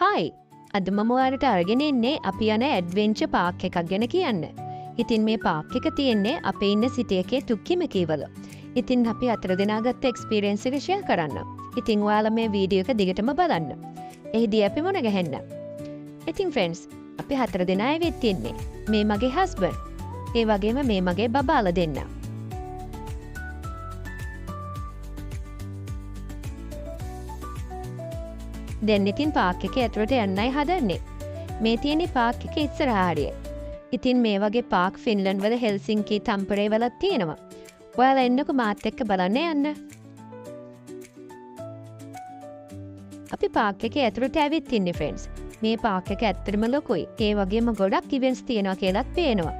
Hi අද මම ඔයාලට අරගෙන ඉන්නේ අපි යන ඇඩ්වෙන්චර් පාක් එකක් ගැන කියන්න. ඉතින් මේ පාක් එක තියෙන්නේ අපේ ඉන්න සිටි එකේ තුක්කිමකීවල. ඉතින් අපි 4 දෙනා ගත්ත එක්ස්පීරියන්ස් එක ෂෙයා කරන්න. ඉතින් ඔයාලා මේ වීඩියෝ එක දිගටම බලන්න. එහිදී අපි මොන ගහන්න. ඉතින් ෆ්‍රෙන්ඩ්ස් අපි 4 දෙනා ඇවිත් ඉන්නේ. මේ මගේ හස්බන්ඩ්. ඒ වගේම මේ මගේ බබාලා දෙන්න. දැන් ඉතින් පාක් එකේ ඇතුළට යන්නයි හදන්නේ. මේ තියෙන්නේ පාක් එකේ ඉස්සරහා හරිය. ඉතින් මේ වගේ පාක් ෆින්ලන්ඩ් වල හෙල්සින්කි තම්පරේ වලත් තියෙනවා. ඔයාලා එන්නකෝ මාත් එක්ක බලන්න යන්න. අපි පාක් එකේ ඇතුළට ඇවිත් ඉන්නේ ෆ්‍රෙන්ඩ්ස්. මේ පාක් එක ඇත්තටම ලොකුයි. ඒ වගේම ගොඩක් ඉවෙන්ට්ස් තියෙනවා කියලාත් පේනවා.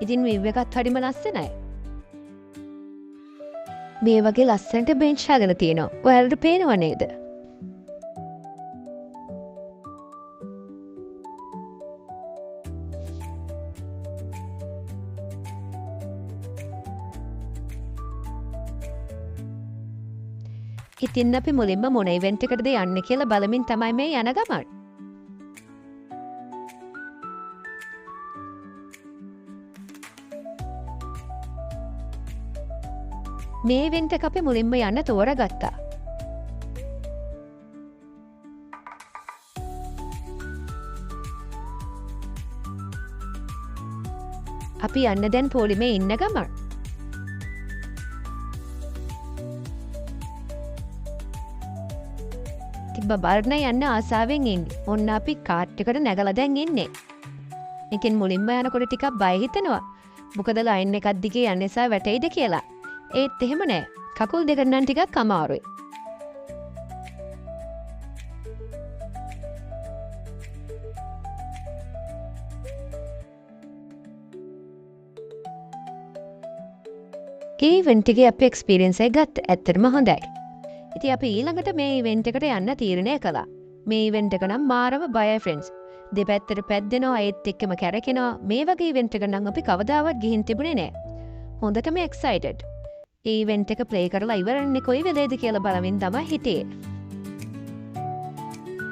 ඉතින් වීව් එකත් හරිම ලස්සනයි. මේ වගේ ලස්සනට බෙන්ච් හදලා තියෙනවා. ඔයාලට පේනව නේද? ඉතින් අපි මුලින්ම මොන ඉවෙන්ට් එකකටද යන්නේ කියලා බලමින් තමයි මේ යන ගමන්. මේ ඉවෙන්ට් එක අපි මුලින්ම යන්න තෝරගත්තා. අපි යන්න දැන් පොලිමේ ඉන්න ගමන්. බබාරණ යන්න ආසාවෙන් ඉන්නේ. ඔන්න අපි කාට් එකට නැගලා දැන් ඉන්නේ. ඉතින් මුලින්ම යනකොට ටිකක් බය හිතෙනවා. මොකද ලයින් එකක් දිගේ යන්න නිසා වැටෙයිද කියලා. ඒත් එහෙම නෑ. කකුල් දෙක නම් ටිකක් අමාරුයි. ඒ ඉවෙන්ට් එකේ අපි එක්ස්පීරියන්ස් එක ගත්ත. ඇත්තටම හොඳයි. ඉතින් අපි ඊළඟට මේ ඉවෙන්ට් එකට යන්න තීරණය කළා. මේ ඉවෙන්ට් එක නම් මාරම බයයි ෆ්‍රෙන්ඩ්ස්. දෙපැත්තට පැද්දෙනවා ඒත් එක්කම කැරකෙනවා. මේ වගේ ඉවෙන්ට් එක නම් අපි කවදාවත් ගිහින් තිබුණේ නෑ. හොඳටම එක්සයිටඩ්. ඒ ඉවෙන්ට් එක ප්ලේ කරලා ඉවරන්නේ කොයි වෙලේද කියලා බලමින් තමයි හිටියේ.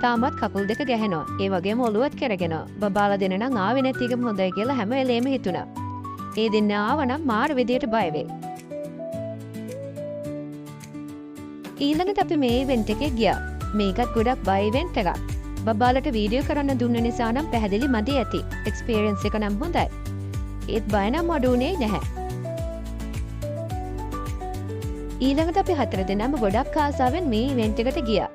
තාමත් කකුල් දෙක ගැහෙනවා. ඒ වගේම ඔළුවත් කැරගෙනවා. බබාලා දෙන නම් ආවෙ නැති එකම හොඳයි කියලා හැම වෙලේම හිතුණා. ඒ දෙන්න ආවනම් මාර විදියට බය වෙයි. ඊළඟට අපි මේ ඉවෙන්ට් එකේ ගියා. මේකත් ගොඩක් බය ඉවෙන්ට් එකක්. බබාලට වීඩියෝ කරන්න දුන්න නිසා නම් පැහැදිලි මදි ඇති. එක්ස්පීරියන්ස් එක නම් හොඳයි. ඒත් බය නම් අඩු වුණේ නැහැ. ඊළඟට අපි 4 දෙනාම ගොඩක් ආසාවෙන් මේ ඉවෙන්ට් එකට ගියා.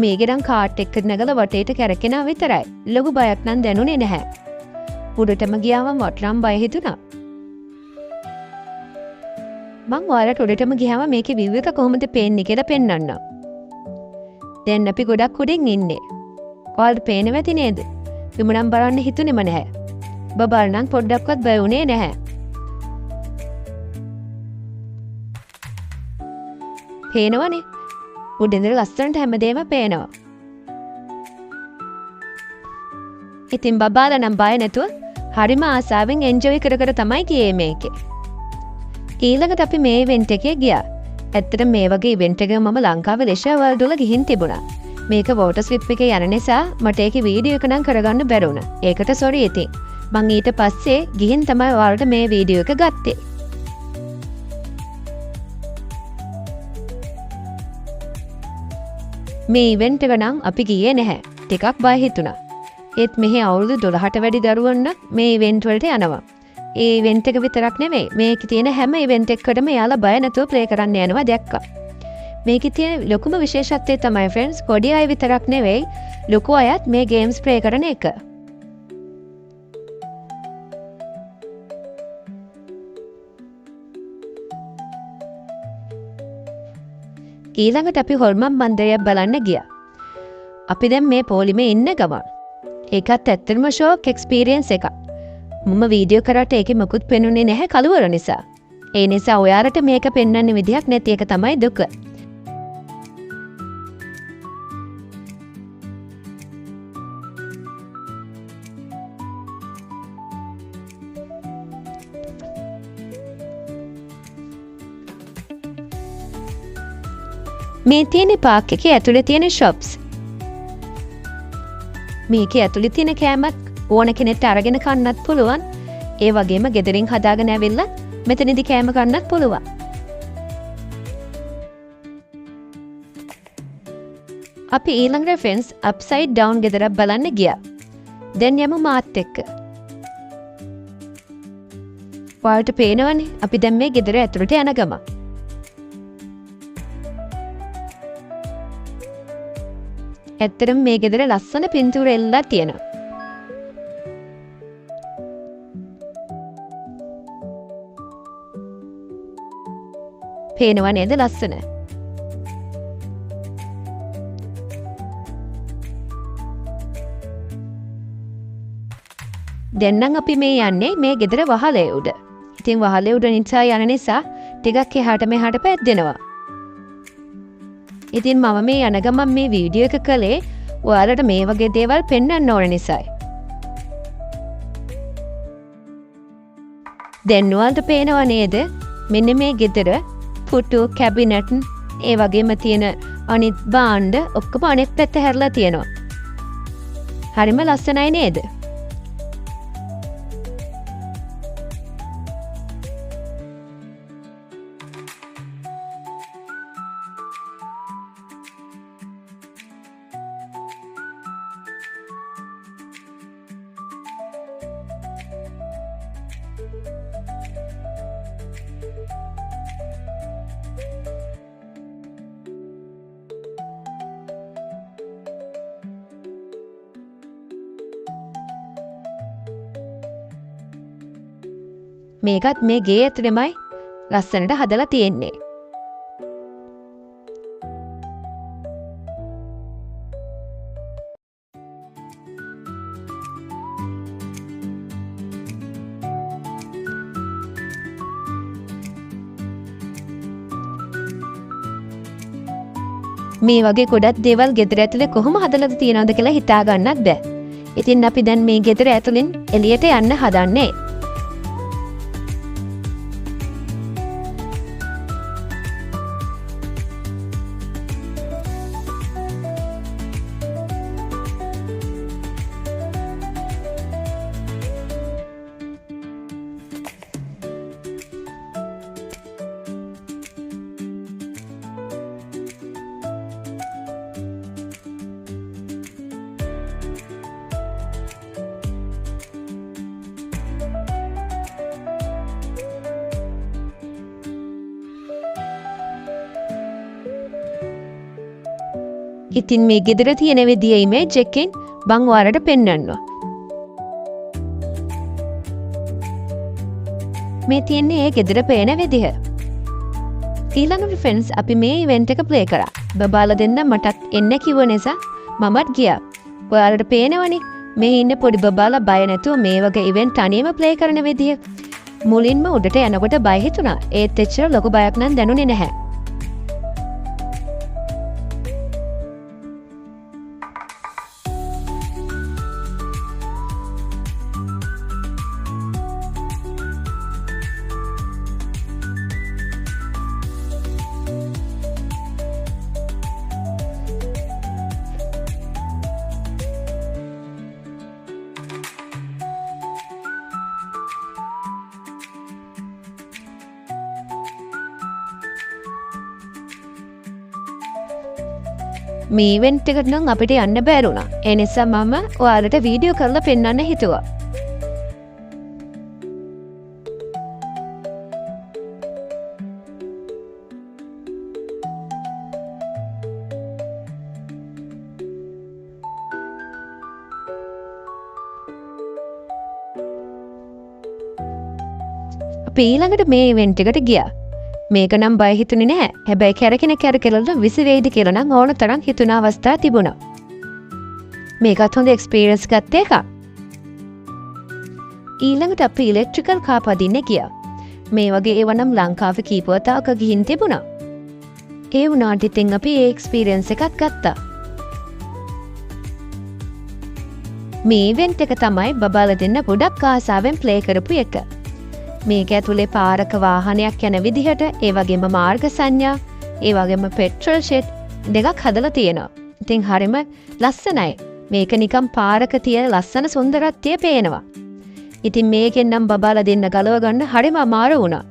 මේකෙන් කාට් එක්ක නැගලා වටේට කැරකෙනා විතරයි. ලොකු බයක් නම් දැනුනේ නැහැ. උඩටම ගියාම වටනම් බය හිතුණා. මං ඔයාලට උඩටම ගියාම මේකේ view එක කොහොමද පේන්නේ කියලා පෙන්වන්නම්. දැන් අපි ගොඩක් උඩින් ඉන්නේ. ඔයාලට පේනව ඇති නේද? විමුණම් බලන්න හිතුනේම නැහැ. බබාල නම් පොඩ්ඩක්වත් බය වුණේ නැහැ. පේනවනේ. උඩින්ද ලස්සනට හැමදේම පේනවා. ඉතින් බබාලා නම් බය නැතුව හරිම ආසාවෙන් එන්ජොයි කර කර තමයි ගියේ මේකේ. ඊළඟට අපි මේ ඉවෙන්ට් එකේ ගියා. ඇත්තට මේ වගේ ඉවෙන්ට් එකක මම ලංකාවේ ලෙෂර් වර්ල්ඩ් වල ගිහින් තිබුණා. මේක වෝටර් ස්ලිප් එකේ යන නිසා මට ඒකේ වීඩියෝ එක නම් කරගන්න බැරි වුණා. ඒකට සෝරි ඉතින්. මං ඊට පස්සේ ගිහින් තමයි ඔයාලට මේ වීඩියෝ එක ගත්තේ. මේ ඉවෙන්ට් එක නම් අපි ගියේ නැහැ. ටිකක් බය හිතුණා. ඒත් මෙහි අවුරුදු 12ට වැඩි දරුවෝ මේ ඉවෙන්ට් වලට යනවා. ඒ ඉවෙන්ට් එක විතරක් නෙමෙයි. මේකේ තියෙන හැම ඉවෙන්ට් එකකටම යාලා බය නැතුව ප්ලේ කරන්න යනවා දැක්කා. මේකේ තියෙන ලොකුම විශේෂත්වය තමයි ෆ්‍රෙන්ඩ්ස් පොඩි අය විතරක් නෙවෙයි ලොකු අයත් මේ ගේම්ස් ප්ලේ කරන එක. ඊළඟට අපි හොල්මන් බන්දරයක් බලන්න ගියා. අපි දැන් මේ පොලිමේ ඉන්න ගමන්. ඒකත් ඇත්තටම ෂෝක් එක්ස්පීරියන්ස් එකක්. මම වීඩියෝ කරාට ඒකේ මොකුත් පෙනුනේ නැහැ කළුවර නිසා. ඒ නිසා ඔයාලට මේක පෙන්වන්න විදියක් නැති එක තමයි දුක. මේ තියෙන පාක් එකේ ඇතුලේ තියෙන shops. මේකේ ඇතුලේ තියෙන කෑමත් ඕන කෙනෙක්ට අරගෙන කන්නත් පුළුවන්. ඒ වගේම ගෙදරින් හදාගෙන ඇවිල්ලා මෙතනදී කෑම කන්නත් පුළුවන්. අපි ඊළඟට friends upside down ගෙදරක් බලන්න ගියා. දැන් යමු මාත් එක්ක. ඔයාලට පේනවනේ අපි දැන් මේ ගෙදර ඇතුළට යන ගම. ඇත්තටම මේ ගෙදර ලස්සන පින්තූර එල්ලලා තියෙනවා. පේනව නේද ලස්සන? දැන් නම් අපි මේ යන්නේ මේ ගෙදර වහලේ උඩ. ඉතින් වහලේ උඩ නිසා යන නිසා ටිකක් එහාට මෙහාට පැද්දෙනවා. ඉතින් මම මේ යන ගමන් මේ වීඩියෝ එක කළේ ඔයාලට මේ වගේ දේවල් පෙන්වන්න ඕන නිසායි. දැන් ඔයාලට පේනව නේද? මෙන්න මේ ගෙදර පුටු, කැබිනට්, ඒ වගේම තියෙන අනිත් භාණ්ඩ ඔක්කොම අනෙක් පැත්ත හැරලා තියෙනවා. හරිම ලස්සනයි නේද? මේකත් මේ ගේ ඇතුළෙමයි ලස්සනට හදලා තියෙන්නේ. මේ වගේ ගොඩක් දේවල් ගෙදර ඇතුලේ කොහොම හදලාද තියනවද කියලා හිතා ගන්නත් බෑ. ඉතින් අපි දැන් මේ ගෙදර ඇතුලෙන් එළියට යන්න හදන්නේ. ඉතින් මේ ගෙදර තියෙන විදිය ඉමේජ් එකෙන් බං ඔයාලට පෙන්වන්නවා. මේ තියන්නේ ඒ ගෙදර පේන විදිහ. ඊළඟට friends අපි මේ ඉවෙන්ට් එක ප්ලේ කරා. බබාලා දෙන්න මටත් එන්න කිව්ව නිසා මමත් ගියා. ඔයාලට පේනවනේ මේ ඉන්න පොඩි බබාලා බය නැතුව මේ වගේ ඉවෙන්ට් තනියම ප්ලේ කරන විදිය. මුලින්ම උඩට යනකොට බය හිතුණා. ඒත් එච්චර ලොකු බයක් නම් දැනුනේ නැහැ. මේ ඉවෙන්ට් එකට නම් අපිට යන්න බැරුණා. ඒ නිසා මම ඔයාලට වීඩියෝ කරලා පෙන්වන්න හිතුවා. අපි ඊළඟට මේ ඉවෙන්ට් එකට ගියා. මේක නම් බය හිතුනේ නැහැ. හැබැයි කැරකෙලා විසි වෙයිද කියලා නම් ඕන තරම් හිතුන අවස්ථා තිබුණා. මේකත් හොඳ එක්ස්පීරියන්ස් ගත්ත එකක්. ඊළඟට අපි ඉලෙක්ට්‍රිකල් කාර් පදින්න ගියා. මේ වගේ ඒවා නම් ලංකාවේ කීප වතාවක ගිහින් තිබුණා. ඒ වුණාට ඉතින් අපි ඒ එක්ස්පීරියන්ස් එකක් ගත්තා. මේ ඉවෙන්ට් එක තමයි බබාලා දෙන්න ගොඩක් ආසාවෙන් ප්ලේ කරපු එක. මේක ඇතුලේ පාරක වාහනයක් යන විදිහට, ඒ වගේම මාර්ග සංඥා, ඒ වගේම පෙට්‍රල් ෂෙඩ් දෙකක් හදලා තියෙනවා. ඉතින් හරිම ලස්සනයි. මේක නිකන් පාරක තියෙන ලස්සන සුන්දරත්වය පේනවා. ඉතින් මේකෙන් නම් බබාලා දෙන්න ගලව ගන්න හරිම අමාරු වුණා.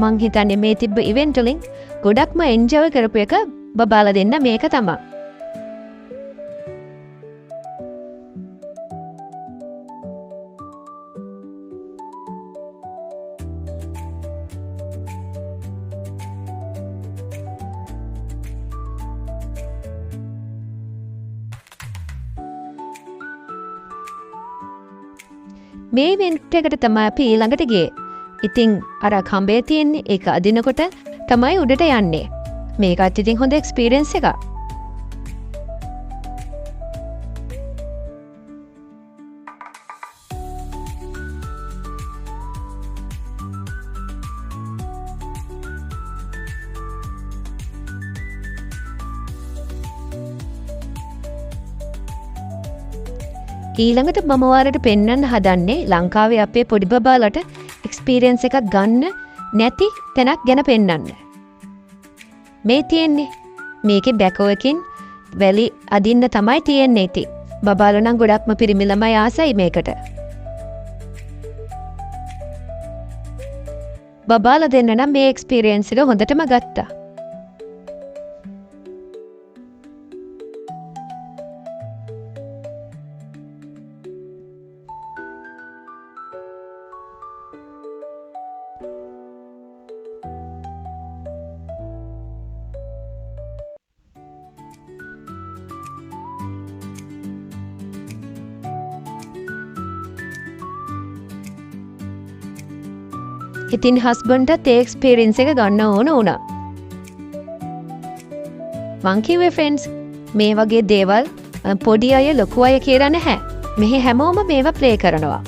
මං හිතන්නේ මේ තිබ්බ ඉවෙන්ට් වලින් ගොඩක්ම එන්ජොයි කරපු එක බබාලා දෙන්න මේක තමයි. මේ ඉවෙන්ට් එකට තමයි අපි ඊළඟට ගියේ. ඉතින් අර කම්බේ තියෙන්නේ ඒක අදිනකොට තමයි උඩට යන්නේ. මේකත් ඉතින් හොඳ එක්ස්පීරියන්ස් එකක්. ඊළඟට මම ඔයාලට පෙන්වන්න හදන්නේ ලංකාවේ අපේ පොඩි බබාලට එක්ස්පීරියන්ස් එකක් ගන්න නැති තැනක් ගැන පෙන්වන්න. මේ තියෙන්නේ මේකේ බැකෝ එකකින් වැලි අදින්න තමයි තියෙන්නේ ඉතින්. බබාලා නම් ගොඩක්ම පිරිමි ළමයි ආසයි මේකට. බබාලා දෙන්න නම් මේ එක්ස්පීරියන්ස් එක හොඳටම ගත්තා. ඉතින් හස්බන්ඩ්ටත් ඒ එක්ස්පීරියන්ස් එක ගන්න ඕන වුණා. මං කිව්වේ ෆ්‍රෙන්ඩ්ස් මේ වගේ දේවල් පොඩි අය ලොකු අය කියලා නැහැ. මෙහි හැමෝම මේවා ප්ලේ කරනවා.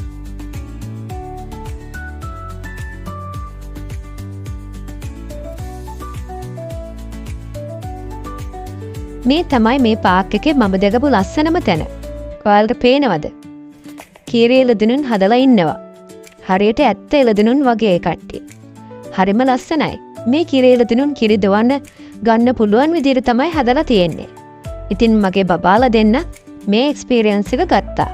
මේ තමයි මේ පාක් එකේ මම දැකපු ලස්සනම තැන. ඔයාලට පේනවද? කීරේ ලදුනුන් හදලා ඉන්නවා. හරියට ඇත්ත එළදෙනුන් වගේ කට්ටිය. හරිම ලස්සනයි. මේ කිරේ එළදෙනුන් කිරි දවන්න ගන්න පුළුවන් විදිහට තමයි හදලා තියෙන්නේ. ඉතින් මගේ බබාලා දෙන්න මේ එක්ස්පීරියන්ස් එක ගත්තා.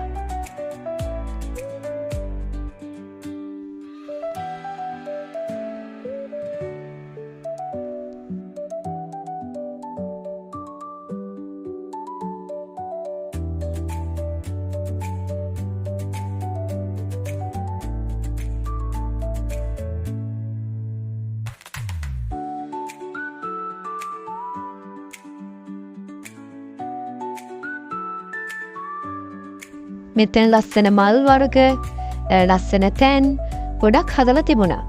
මෙතන ලස්සන මල් වර්ග, ලස්සන තැන් ගොඩක් හදලා තිබුණා.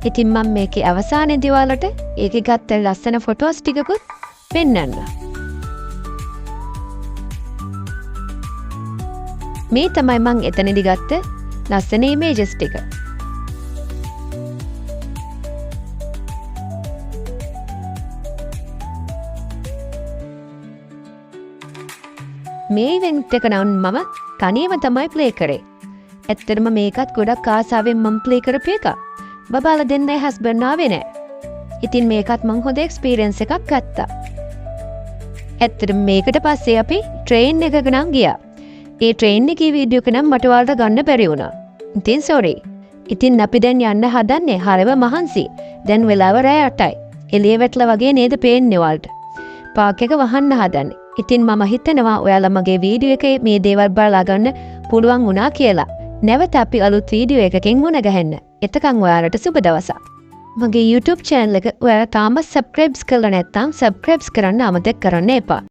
ඉතින් මම මේකේ අවසානයේදී ඔයාලට ඒකේ ගත්ත ලස්සන ෆොටෝස් ටිකකුත් පෙන්නන්න. මේ තමයි මම එතනදී ගත්ත ලස්සන ඉමේජස් ටික. මේ ඉවෙන්ට් එක නම් මම තනියම තමයි ප්ලේ කරේ. ඇත්තටම මේකත් ගොඩක් ආසාවෙන් මම ප්ලේ කරපු එකක්. බබාලා දෙන්නයි හස්බන්ඩ් ආවේ නෑ. ඉතින් මේකත් මං හොඳ එක්ස්පීරියන්ස් එකක් ගත්තා. ඇත්තටම මේකට පස්සේ අපි ට්‍රේන් එකක නම් ගියා. ඒ ට්‍රේන් එකේ වීඩියෝ එක නම් මට ඔයාලට ගන්න බැරි වුණා. ඉතින් සෝරි. ඉතින් අපි දැන් යන්න හදන්නේ හරිම මහන්සි. දැන් වෙලාව රෑ 8යි. එළිය වැටලා වගේ නේද පේන්නේ ඔයාලට. පාක් එක වහන්න හදන්නේ. ඉතින් මම හිතනවා ඔයාලා මගේ වීඩියෝ එකේ මේ දේවල් බලලා ගන්න පුළුවන් වුණා කියලා. නැවත අපි අලුත් වීඩියෝ එකකින් මුණ ගැහෙන්න. එතකන් ඔයාලට සුබ දවසක්. මගේ YouTube channel එක ඔයාලා තාම subscribe කරලා නැත්නම් subscribe කරන්න අමතක කරන්න එපා.